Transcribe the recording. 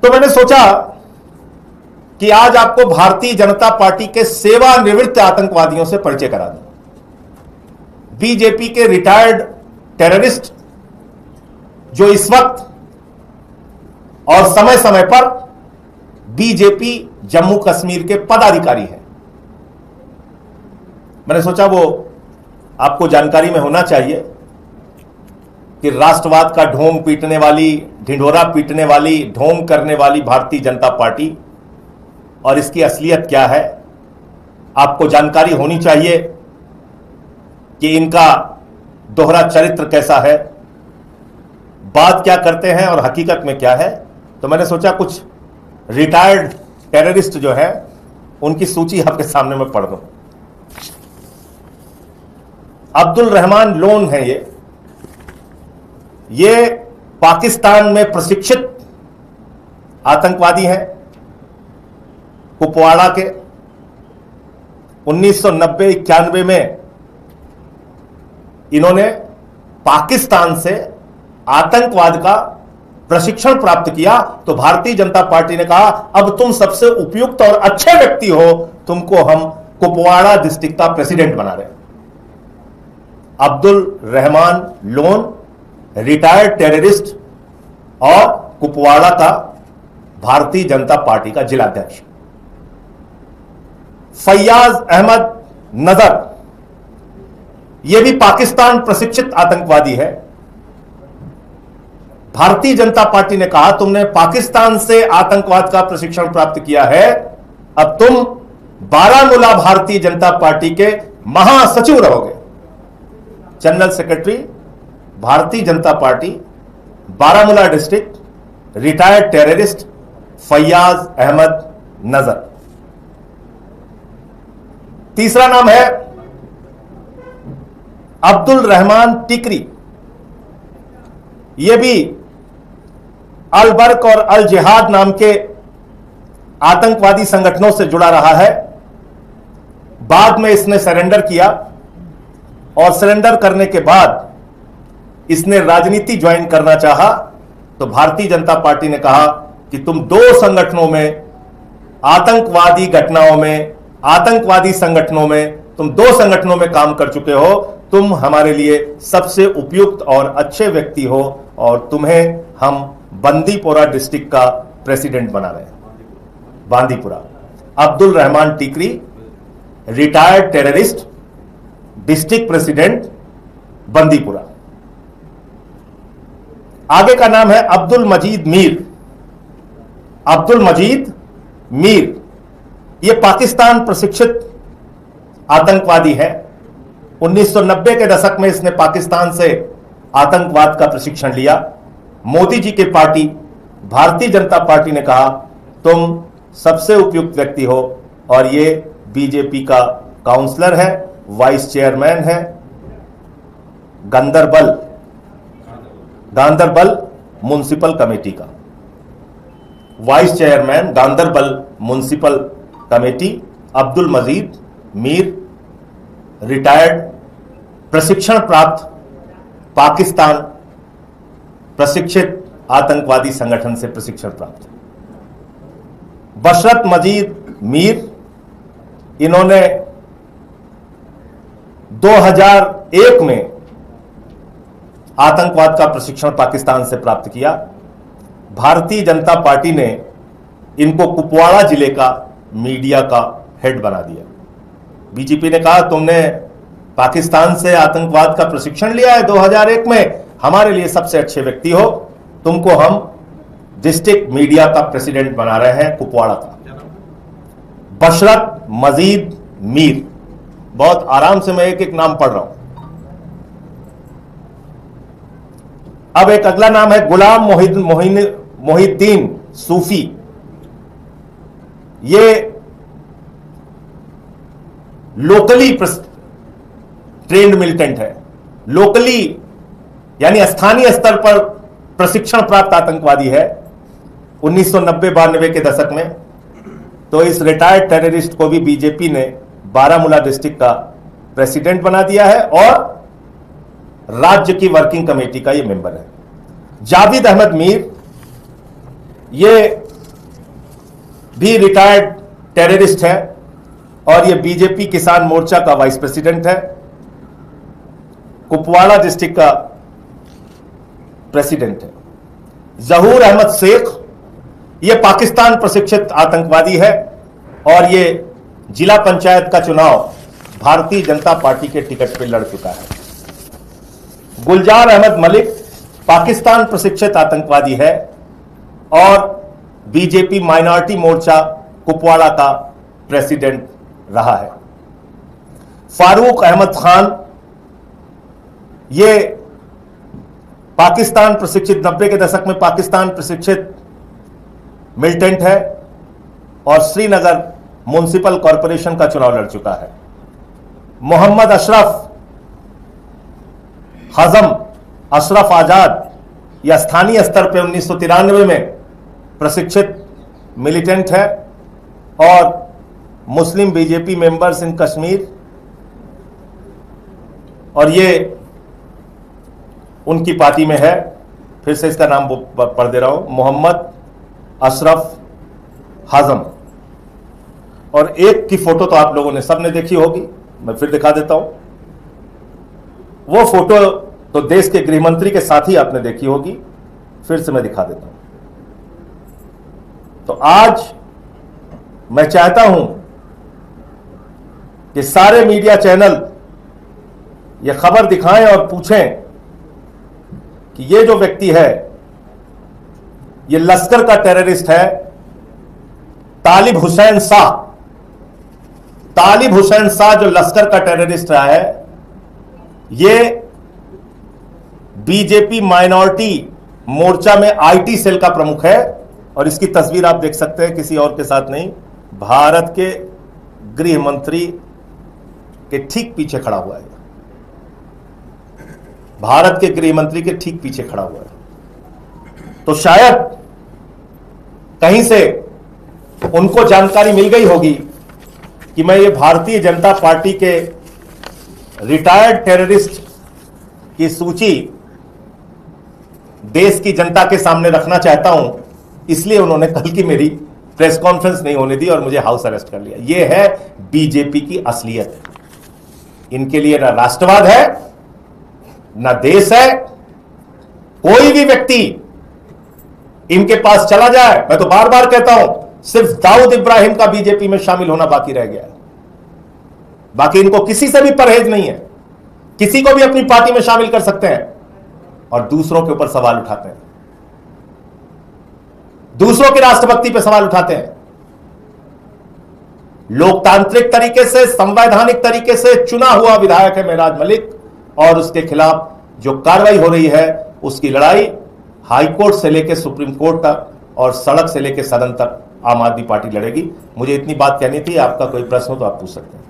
तो मैंने सोचा कि आज आपको भारतीय जनता पार्टी के सेवानिवृत्त आतंकवादियों से परिचय करा दूं। बीजेपी के रिटायर्ड टेररिस्ट जो इस वक्त और समय समय पर बीजेपी जम्मू कश्मीर के पदाधिकारी हैं। मैंने सोचा वो आपको जानकारी में होना चाहिए कि राष्ट्रवाद का ढोंग पीटने वाली, ढिंढोरा पीटने वाली, ढोंग करने वाली भारतीय जनता पार्टी और इसकी असलियत क्या है, आपको जानकारी होनी चाहिए कि इनका दोहरा चरित्र कैसा है, बात क्या करते हैं और हकीकत में क्या है। तो मैंने सोचा कुछ रिटायर्ड टेररिस्ट जो है उनकी सूची आपके सामने मैं पढ़ दूं। अब्दुल रहमान लोन है ये पाकिस्तान में प्रशिक्षित आतंकवादी हैं। कुपवाड़ा के 1990-91 में इन्होंने पाकिस्तान से आतंकवाद का प्रशिक्षण प्राप्त किया। तो भारतीय जनता पार्टी ने कहा अब तुम सबसे उपयुक्त और अच्छे व्यक्ति हो, तुमको हम कुपवाड़ा डिस्ट्रिक्ट का प्रेसिडेंट बना रहे हैं। Abdul Rahman loan retired terrorist और कुपवाड़ा का भारतीय जनता पार्टी का जिलाध्यक्ष। फैयाज अहमद नजर यह भी पाकिस्तान प्रशिक्षित आतंकवादी है। भारतीय जनता पार्टी ने कहा तुमने पाकिस्तान से आतंकवाद का प्रशिक्षण प्राप्त किया है, अब तुम बारामूला भारतीय जनता पार्टी के महासचिव रहोगे। General secretary Bharatiya Janata Party Baramulla district, retired terrorist Fayaz Ahmad Nazar. तीसरा नाम है अब्दुल रहमान टिकरी। यह भी अल बर्क और अल जिहाद नाम के आतंकवादी संगठनों से जुड़ा रहा है। बाद में इसने सरेंडर किया और सरेंडर करने के बाद इसने राजनीति ज्वाइन करना चाहा। तो भारतीय जनता पार्टी ने कहा कि तुम दो संगठनों में, आतंकवादी घटनाओं में, आतंकवादी संगठनों में, तुम दो संगठनों में काम कर चुके हो, तुम हमारे लिए सबसे उपयुक्त और अच्छे व्यक्ति हो और तुम्हें हम बंदीपुरा डिस्ट्रिक्ट का प्रेसिडेंट बना रहे हैं। बांदीपुरा। अब्दुल रहमान टिकरी retired terrorist, district president Bandipura. आगे का नाम है अब्दुल मजीद मीर। अब्दुल मजीद मीर यह पाकिस्तान प्रशिक्षित आतंकवादी है। 1990 के दशक में इसने पाकिस्तान से आतंकवाद का प्रशिक्षण लिया। मोदी जी की पार्टी भारतीय जनता पार्टी ने कहा तुम सबसे उपयुक्त व्यक्ति हो और ये बीजेपी का काउंसलर है, वाइस चेयरमैन है गांदरबल म्युनिसिपल कमेटी का, vice chairman Ganderbal municipal committee. Abdul Majeed Mir retired, प्रशिक्षण प्राप्त, पाकिस्तान प्रशिक्षित आतंकवादी संगठन से प्रशिक्षण प्राप्त। बशरत मजीद मीर, इन्होंने 2001 में आतंकवाद का प्रशिक्षण पाकिस्तान से प्राप्त किया। भारतीय जनता पार्टी ने इनको कुपवाड़ा जिले का मीडिया का हेड बना दिया। बीजेपी ने कहा तुमने पाकिस्तान से आतंकवाद का प्रशिक्षण लिया है 2001 में, हमारे लिए सबसे अच्छे व्यक्ति हो, तुमको हम डिस्ट्रिक्ट मीडिया का प्रेसिडेंट बना रहे हैं कुपवाड़ा का। बशरत मजीद मीर। बहुत आराम से मैं एक एक नाम पढ़ रहा हूं। अब एक अगला नाम है गुलाम मोहिद्दीन सूफी। ये लोकली ट्रेंड मिलिटेंट है। लोकली यानी स्थानीय स्तर पर प्रशिक्षण प्राप्त आतंकवादी है। 1990-92 के दशक में तो इस रिटायर्ड टेररिस्ट को भी बीजेपी ने बारामूला डिस्ट्रिक्ट का प्रेसिडेंट बना दिया है और राज्य की वर्किंग कमेटी का ये मेंबर है। जावेद अहमद मीर, ये भी रिटायर्ड टेररिस्ट है और ये बीजेपी किसान मोर्चा का वाइस प्रेसिडेंट है, कुपवाड़ा डिस्ट्रिक्ट का प्रेसिडेंट है। जहूर अहमद शेख ये पाकिस्तान प्रशिक्षित आतंकवादी है और ये जिला पंचायत का चुनाव भारतीय जनता पार्टी के टिकट पर लड़ चुका है। गुलजार अहमद मलिक पाकिस्तान प्रशिक्षित आतंकवादी है और बीजेपी माइनॉरिटी मोर्चा कुपवाड़ा का प्रेसिडेंट रहा है। फारूक अहमद खान ये पाकिस्तान प्रशिक्षित 90 के दशक में पाकिस्तान प्रशिक्षित मिलिटेंट है और श्रीनगर म्युनिसिपल कॉरपोरेशन का चुनाव लड़ चुका है। मोहम्मद अशरफ हजम अशरफ आजाद या स्थानीय स्तर पर 1993 में प्रशिक्षित मिलिटेंट है और मुस्लिम बीजेपी मेंबर्स इन कश्मीर, और ये उनकी पार्टी में है। फिर से इसका नाम पढ़ दे रहा हूं, मोहम्मद अशरफ हजम। और एक की फोटो तो आप लोगों ने सबने देखी होगी, मैं फिर दिखा देता हूं। वो फोटो तो देश के गृह मंत्री के साथ ही आपने देखी होगी, फिर से मैं दिखा देता हूं। तो आज मैं चाहता हूं कि सारे मीडिया चैनल ये खबर दिखाएं और पूछें कि ये जो व्यक्ति है ये लश्कर का टेररिस्ट है, तालिब हुसैन शाह। तालिब हुसैन शाह जो लश्कर का टेररिस्ट रहा है, ये बीजेपी माइनॉरिटी मोर्चा में आईटी सेल का प्रमुख है और इसकी तस्वीर आप देख सकते हैं, किसी और के साथ नहीं, भारत के गृह मंत्री के ठीक पीछे खड़ा हुआ है। भारत के गृह मंत्री के ठीक पीछे खड़ा हुआ है। तो शायद कहीं से उनको जानकारी मिल गई होगी कि मैं ये भारतीय जनता पार्टी के रिटायर्ड टेररिस्ट की सूची देश की जनता के सामने रखना चाहता हूं, इसलिए उन्होंने कल की मेरी प्रेस कॉन्फ्रेंस नहीं होने दी और मुझे हाउस अरेस्ट कर लिया। यह है बीजेपी की असलियत। इनके लिए ना राष्ट्रवाद है, ना देश है। कोई भी व्यक्ति इनके पास चला जाए, मैं तो बार बार कहता हूं, सिर्फ दाऊद इब्राहिम का बीजेपी में शामिल होना बाकी रह गया है। बाकी इनको किसी से भी परहेज नहीं है। किसी को भी अपनी पार्टी में शामिल कर सकते हैं और दूसरों के ऊपर सवाल उठाते हैं, दूसरों की राष्ट्रभक्ति पर सवाल उठाते हैं। लोकतांत्रिक तरीके से, संवैधानिक तरीके से चुना हुआ विधायक है मेराज मलिक और उसके खिलाफ जो कार्रवाई हो रही है, उसकी लड़ाई हाईकोर्ट से लेकर सुप्रीम कोर्ट तक और सड़क से लेकर सदन तक आम आदमी पार्टी लड़ेगी। मुझे इतनी बात कहनी थी। आपका कोई प्रश्न हो तो आप पूछ सकते हैं।